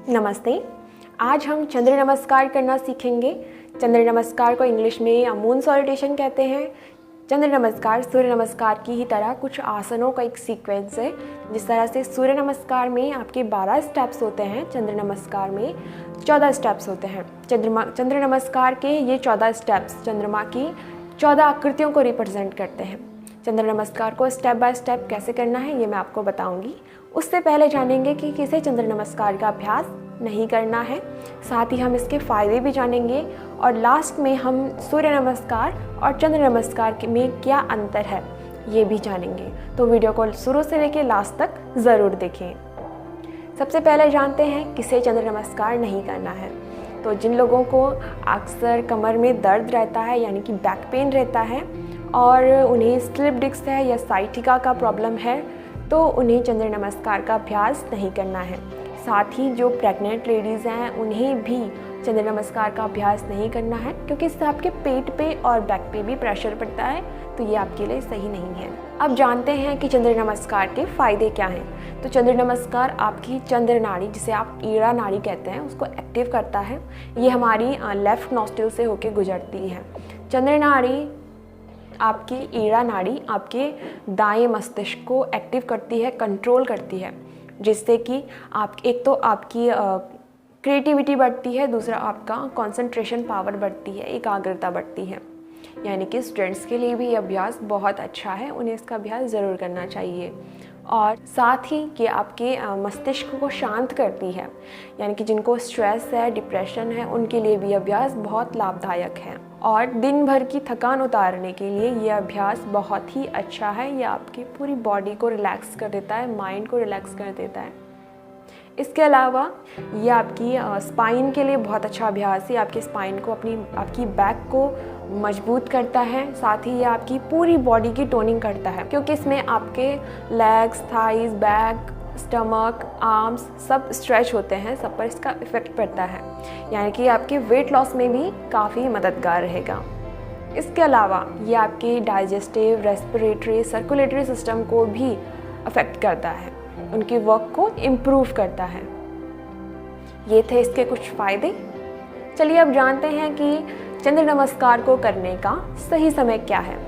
नमस्ते। आज हम चंद्र नमस्कार करना सीखेंगे। चंद्र नमस्कार को इंग्लिश में मून सॉल्यूटेशन कहते हैं। चंद्र नमस्कार सूर्य नमस्कार की ही तरह कुछ आसनों का एक सीक्वेंस है। जिस तरह से सूर्य नमस्कार में आपके 12 स्टेप्स होते हैं, चंद्र नमस्कार में 14 स्टेप्स होते हैं। चंद्र नमस्कार के ये 14 स्टेप्स चंद्रमा की 14 आकृतियों को रिप्रेजेंट करते हैं। चंद्र नमस्कार को स्टेप बाय स्टेप कैसे करना है ये मैं आपको बताऊंगी। उससे पहले जानेंगे कि किसे चंद्र नमस्कार का अभ्यास नहीं करना है, साथ ही हम इसके फ़ायदे भी जानेंगे और लास्ट में हम सूर्य नमस्कार और चंद्र नमस्कार में क्या अंतर है ये भी जानेंगे। तो वीडियो को शुरू से लेकर लास्ट तक ज़रूर देखें। सबसे पहले जानते हैं किसे चंद्र नमस्कार नहीं करना है। तो जिन लोगों को अक्सर कमर में दर्द रहता है यानी कि बैक पेन रहता है और उन्हें स्लिप डिस्क है या साइटिका का प्रॉब्लम है तो उन्हें चंद्र नमस्कार का अभ्यास नहीं करना है। साथ ही जो प्रेग्नेंट लेडीज़ हैं उन्हें भी चंद्र नमस्कार का अभ्यास नहीं करना है, क्योंकि इससे आपके पेट पे और बैक पे भी प्रेशर पड़ता है, तो ये आपके लिए सही नहीं है। अब जानते हैं कि चंद्र नमस्कार के फ़ायदे क्या हैं। तो चंद्र नमस्कार आपकी चंद्र नाड़ी, जिसे आप ईड़ा नाड़ी कहते हैं, उसको एक्टिव करता है। ये हमारी लेफ़्ट नॉस्ट्रिल से होके गुजरती है। चंद्र नाड़ी आपकी ईड़ा नाड़ी आपके दाएं मस्तिष्क को एक्टिव करती है, कंट्रोल करती है, जिससे कि आप एक तो आपकी क्रिएटिविटी बढ़ती है, दूसरा आपका कंसंट्रेशन पावर बढ़ती है, एकाग्रता बढ़ती है। यानी कि स्टूडेंट्स के लिए भी ये अभ्यास बहुत अच्छा है, उन्हें इसका अभ्यास ज़रूर करना चाहिए। और साथ ही ये आपके मस्तिष्क को शांत करती है, यानी कि जिनको स्ट्रेस है, डिप्रेशन है, उनके लिए भी अभ्यास बहुत लाभदायक है। और दिन भर की थकान उतारने के लिए ये अभ्यास बहुत ही अच्छा है। ये आपकी पूरी बॉडी को रिलैक्स कर देता है, माइंड को रिलैक्स कर देता है। इसके अलावा ये आपकी स्पाइन के लिए बहुत अच्छा अभ्यास है। आपके स्पाइन को आपकी बैक को मजबूत करता है। साथ ही ये आपकी पूरी बॉडी की टोनिंग करता है, क्योंकि इसमें आपके legs, thighs, back, stomach, arms सब स्ट्रेच होते हैं, सब पर इसका इफ़ेक्ट पड़ता है। यानी कि आपके वेट लॉस में भी काफ़ी मददगार रहेगा। इसके अलावा ये आपके डाइजेस्टिव, रेस्पिरेटरी, सर्कुलेटरी सिस्टम को भी अफेक्ट करता है, उनकी वर्क को इम्प्रूव करता है। ये थे इसके कुछ फ़ायदे। चलिए अब जानते हैं कि चंद्र नमस्कार को करने का सही समय क्या है।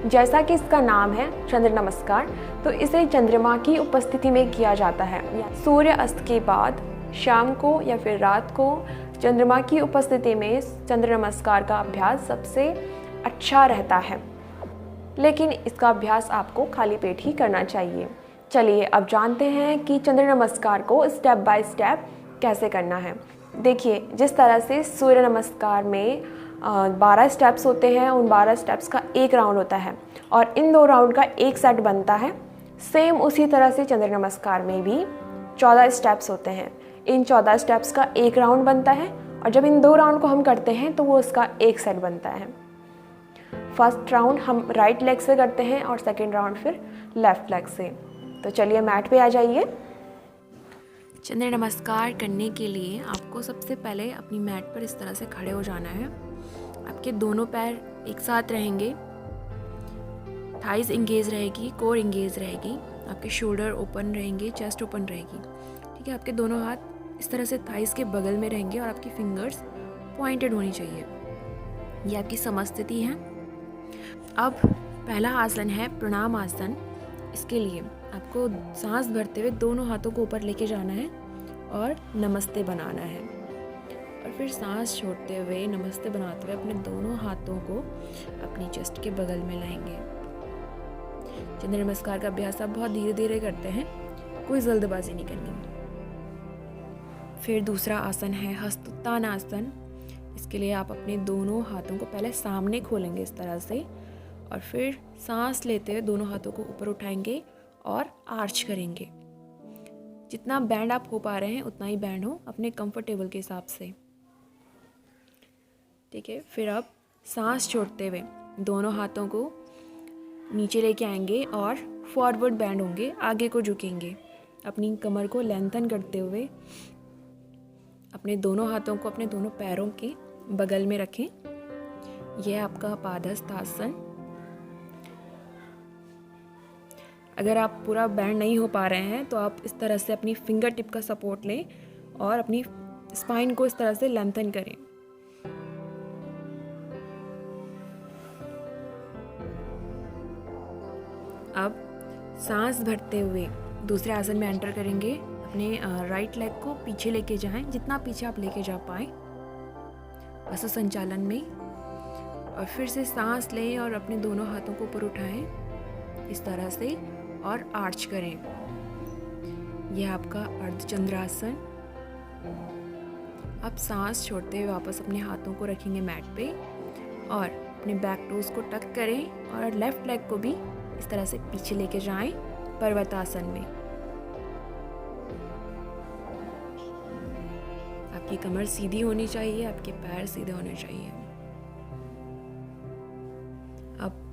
जैसा कि इसका नाम है चंद्र नमस्कार, तो इसे चंद्रमा की उपस्थिति में किया जाता है। सूर्य अस्त के बाद शाम को या फिर रात को चंद्रमा की उपस्थिति में चंद्र नमस्कार का अभ्यास सबसे अच्छा रहता है, लेकिन इसका अभ्यास आपको खाली पेट ही करना चाहिए। चलिए अब जानते हैं कि चंद्र नमस्कार को स्टेप बाय स्टेप कैसे करना है। देखिए, जिस तरह से सूर्य नमस्कार में 12 स्टेप्स होते हैं, उन 12 स्टेप्स का एक राउंड होता है और इन 2 राउंड का एक सेट बनता है। सेम उसी तरह से चंद्र नमस्कार में भी 14 स्टेप्स होते हैं। इन 14 स्टेप्स का एक राउंड बनता है और जब इन 2 राउंड को हम करते हैं तो वो उसका एक सेट बनता है। फर्स्ट राउंड हम राइट लेग से करते हैं और सेकेंड राउंड फिर लेफ्ट लेग से। तो चलिए मैट पे आ जाइए। चंद्र नमस्कार करने के लिए आपको सबसे पहले अपनी मैट पर इस तरह से खड़े हो जाना है। आपके दोनों पैर एक साथ रहेंगे, थाइज इंगेज रहेगी, कोर इंगेज रहेगी, आपके शोल्डर ओपन रहेंगे, चेस्ट ओपन रहेगी। ठीक है, आपके दोनों हाथ इस तरह से थाइज के बगल में रहेंगे और आपकी फिंगर्स पॉइंटेड होनी चाहिए। ये आपकी समस्थिति है। अब पहला आसन है प्रणाम आसन। इसके लिए आपको सांस भरते हुए दोनों हाथों को ऊपर लेके जाना है और नमस्ते बनाना है, और फिर सांस छोड़ते हुए नमस्ते बनाते हुए अपने दोनों हाथों को अपनी चेस्ट के बगल में लाएंगे। चंद्र नमस्कार का अभ्यास आप बहुत धीरे धीरे करते हैं, कोई जल्दबाजी नहीं करनी। फिर दूसरा आसन है हस्तोत्थान आसन। इसके लिए आप अपने दोनों हाथों को पहले सामने खोलेंगे इस तरह से, और फिर सांस लेते हुए दोनों हाथों को ऊपर उठाएंगे और आर्च करेंगे। जितना बैंड आप हो पा रहे हैं उतना ही बैंड हो, अपने कंफर्टेबल के हिसाब से। ठीक है, फिर आप सांस छोड़ते हुए दोनों हाथों को नीचे लेके आएंगे और फॉरवर्ड बैंड होंगे, आगे को झुकेंगे। अपनी कमर को लेंथन करते हुए अपने दोनों हाथों को अपने दोनों पैरों के बगल में रखें। यह आपका पादहस्त आसन। अगर आप पूरा बैंड नहीं हो पा रहे हैं तो आप इस तरह से अपनी फिंगर टिप का सपोर्ट लें और अपनी स्पाइन को इस तरह से लेंथन करें। अब सांस भरते हुए दूसरे आसन में एंटर करेंगे। अपने राइट लेग को पीछे लेके जाएं, जितना पीछे आप लेके जा पाएँ हस्त संचालन में। और फिर से सांस लें और अपने दोनों हाथों को ऊपर उठाएं इस तरह से और आर्च करें। यह आपका अर्धचंद्रासन। अब सांस छोड़ते हुए वापस अपने हाथों को रखेंगे मैट पे और अपने बैक टोज को टक करें और लेफ्ट लेग को भी इस तरह से पीछे लेके जाएं पर्वतासन में। आपकी कमर सीधी होनी चाहिए, आपके पैर सीधे होने चाहिए। अब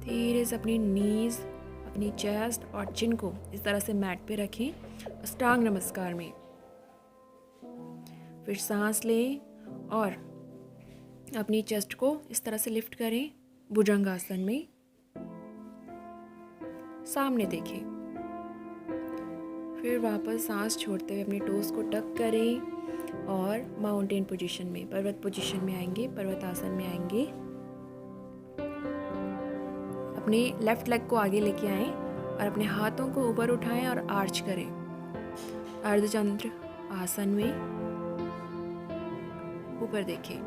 धीरे से अपनी नीज, अपनी चेस्ट और चिन को इस तरह से मैट पे रखें अष्टांग नमस्कार में। फिर सांस लें और अपनी चेस्ट को इस तरह से लिफ्ट करें भुजंगासन में। सामने देखें। फिर वापस सांस छोड़ते हुए अपने टोस को टक करें और माउंटेन पोजीशन में, पर्वत पोजीशन में आएंगे, पर्वतासन में आएंगे। अपने लेफ्ट लेग को आगे लेके आएं और अपने हाथों को ऊपर उठाएं और आर्च करें अर्धचंद्र आसन में। ऊपर देखें।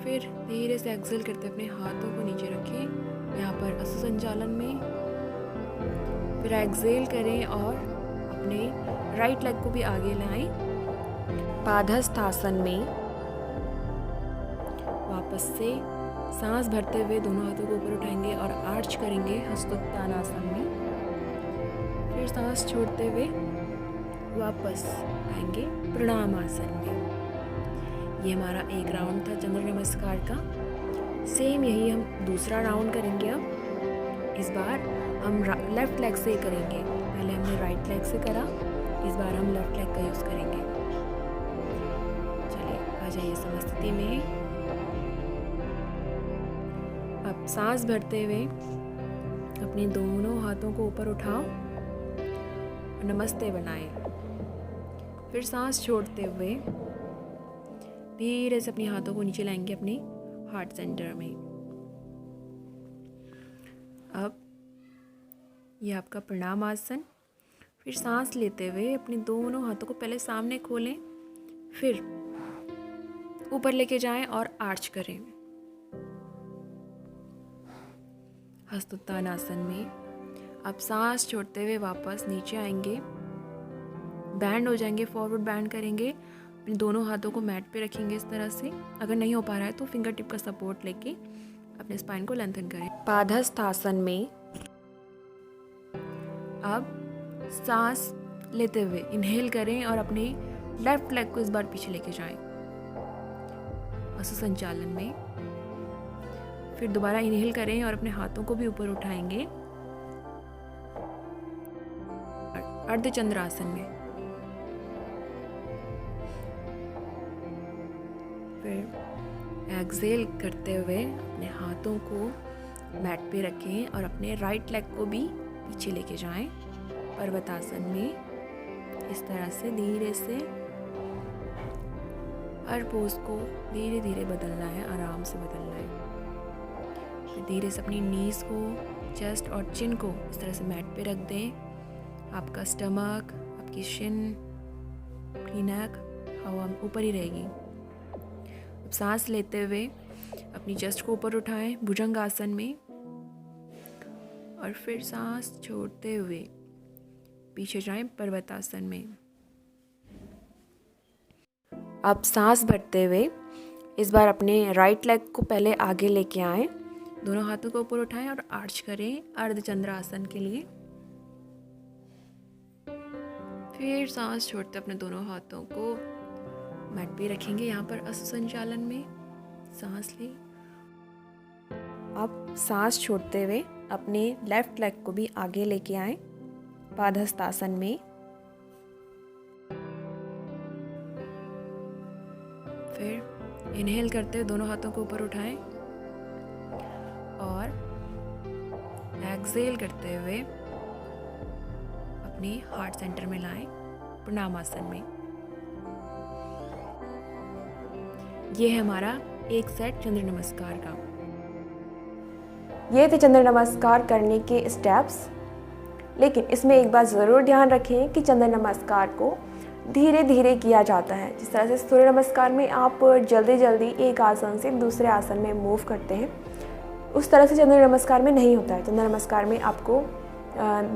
फिर धीरे से एक्सेल करते अपने हाथों को नीचे रखें यहाँ पर हस्त संचालन में। फिर एक्सेल करें और अपने राइट लेग को भी आगे लाएं पादहस्त आसन में। वापस से सांस भरते हुए दोनों हाथों को ऊपर उठाएंगे और आर्च करेंगे हस्तोत्थान आसन में। फिर सांस छोड़ते हुए वापस आएंगे प्रणाम आसन में। ये हमारा एक राउंड था चंद्र नमस्कार का। सेम यही हम दूसरा राउंड करेंगे। अब इस बार हम लेफ़्ट लेग से करेंगे। पहले हमने राइट लेग से करा, इस बार हम लेफ़्ट लेग का यूज़ करेंगे। चलिए आ जाइए समस्थिति में। अब सांस भरते हुए अपने दोनों हाथों को ऊपर उठाओ और नमस्ते बनाएं। फिर सांस छोड़ते हुए धीरे से अपने हाथों को नीचे लाएंगे अपने हार्ट सेंटर में। अब यह आपका प्रणाम आसन। फिर सांस लेते हुए अपने दोनों हाथों को पहले सामने खोलें, फिर ऊपर लेके जाएं और आर्च करें हस्तोत्थान आसन में। अब सांस छोड़ते हुए वापस नीचे आएंगे, बैंड हो जाएंगे, फॉरवर्ड बैंड करेंगे। अपने दोनों हाथों को मैट पे रखेंगे इस तरह से। अगर नहीं हो पा रहा है तो फिंगर टिप का सपोर्ट लेके अपने स्पाइन को लेंथन करें पादहस्त आसन में। अब सांस लेते हुए इनहेल करें और अपने लेफ्ट लेग को इस बार पीछे लेके जाएं हस्त संचालन में। फिर दोबारा इनहेल करें और अपने हाथों को भी ऊपर उठाएंगे अर्धचंद्र आसन में। फिर एक्सेल करते हुए अपने हाथों को मैट पे रखें और अपने राइट लेग को भी पीछे लेके जाएं पर्वतासन में। इस तरह से धीरे से हर पोज को धीरे धीरे बदलना है, आराम से बदलना है। फिर धीरे से अपनी नीज को, चेस्ट और चिन को इस तरह से मैट पे रख दें। आपका स्टमक, आपकी शिन, आपकी नेक हवा ऊपर ही रहेगी। अब सांस लेते हुए अपनी चेस्ट को ऊपर उठाएं भुजंग आसन में और फिर सांस छोड़ते हुए पीछे जाएं पर्वतासन में। अब सांस भरते हुए इस बार अपने राइट लेग को पहले आगे लेके आएं, दोनों हाथों को ऊपर उठाएं और आर्च करें अर्धचंद्र आसन के लिए। फिर सांस छोड़ते अपने दोनों हाथों को मैट पे रखेंगे यहाँ पर हस्त संचालन में। सांस लें। अब सांस छोड़ते हुए अपने लेफ्ट लेग को भी आगे लेके आएं पादहस्त आसन में। फिर इनहेल करते हुए दोनों हाथों को ऊपर उठाएं और एक्सेल करते हुए अपने हार्ट सेंटर में लाएं। प्रणामासन में। ये है हमारा एक सेट चंद्र नमस्कार का। ये थे चंद्र नमस्कार करने के स्टेप्स। लेकिन इसमें एक बात ज़रूर ध्यान रखें कि चंद्र नमस्कार को धीरे धीरे किया जाता है। जिस तरह से सूर्य नमस्कार में आप जल्दी जल्दी एक आसन से दूसरे आसन में मूव करते हैं, उस तरह से चंद्र नमस्कार में नहीं होता है। चंद्र नमस्कार में आपको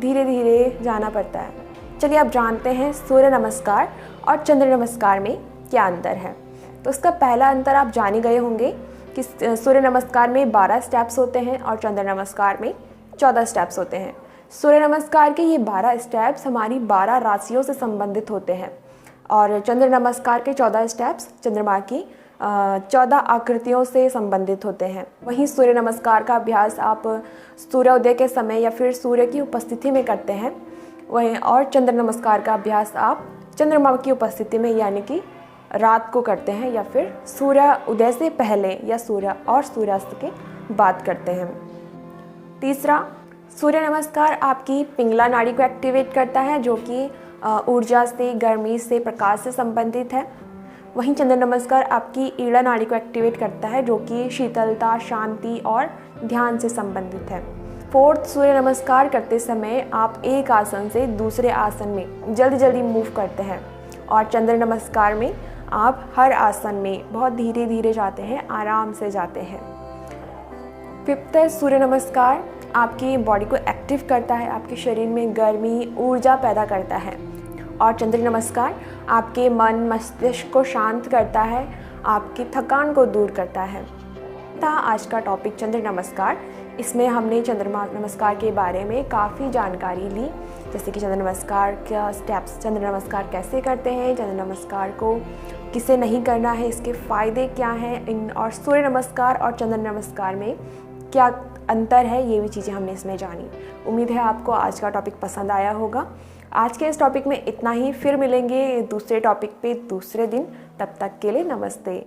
धीरे धीरे जाना पड़ता है। चलिए आप जानते हैं सूर्य नमस्कार और चंद्र नमस्कार में क्या अंतर है। तो उसका पहला अंतर आप जान ही गए होंगे कि सूर्य नमस्कार में 12 स्टेप्स होते हैं और चंद्र नमस्कार में 14 स्टेप्स होते हैं। सूर्य नमस्कार के ये 12 स्टेप्स हमारी 12 राशियों से संबंधित होते हैं और चंद्र नमस्कार के 14 स्टेप्स चंद्रमा की 14 आकृतियों से संबंधित होते हैं। वहीं सूर्य नमस्कार का अभ्यास आप सूर्योदय के समय या फिर सूर्य की उपस्थिति में करते हैं। वहीं और चंद्र नमस्कार का अभ्यास आप चंद्रमा की उपस्थिति में यानी कि रात को करते हैं या फिर सूर्य उदय से पहले या सूर्यास्त के बाद करते हैं। तीसरा, सूर्य नमस्कार आपकी पिंगला नाड़ी को एक्टिवेट करता है जो कि ऊर्जा से, गर्मी से, प्रकाश से संबंधित है। वहीं चंद्र नमस्कार आपकी ईड़ा नाड़ी को एक्टिवेट करता है जो कि शीतलता, शांति और ध्यान से संबंधित है। फोर्थ, सूर्य नमस्कार करते समय आप एक आसन से दूसरे आसन में जल्दी जल्दी मूव करते हैं और चंद्र नमस्कार में आप हर आसन में बहुत धीरे धीरे जाते हैं, आराम से जाते हैं। फिफ्थ है, सूर्य नमस्कार आपकी बॉडी को एक्टिव करता है, आपके शरीर में गर्मी, ऊर्जा पैदा करता है और चंद्र नमस्कार आपके मन मस्तिष्क को शांत करता है, आपकी थकान को दूर करता है। था आज का टॉपिक चंद्र नमस्कार। इसमें हमने चंद्रमा नमस्कार के बारे में काफ़ी जानकारी ली, जैसे कि चंद्र नमस्कार का स्टेप्स, चंद्र नमस्कार कैसे करते हैं, चंद्र नमस्कार को किसे नहीं करना है, इसके फ़ायदे क्या हैं, और सूर्य नमस्कार और चंद्र नमस्कार में क्या अंतर है, ये भी चीज़ें हमने इसमें जानी। उम्मीद है आपको आज का टॉपिक पसंद आया होगा। आज के इस टॉपिक में इतना ही, फिर मिलेंगे दूसरे टॉपिक पे दूसरे दिन। तब तक के लिए नमस्ते।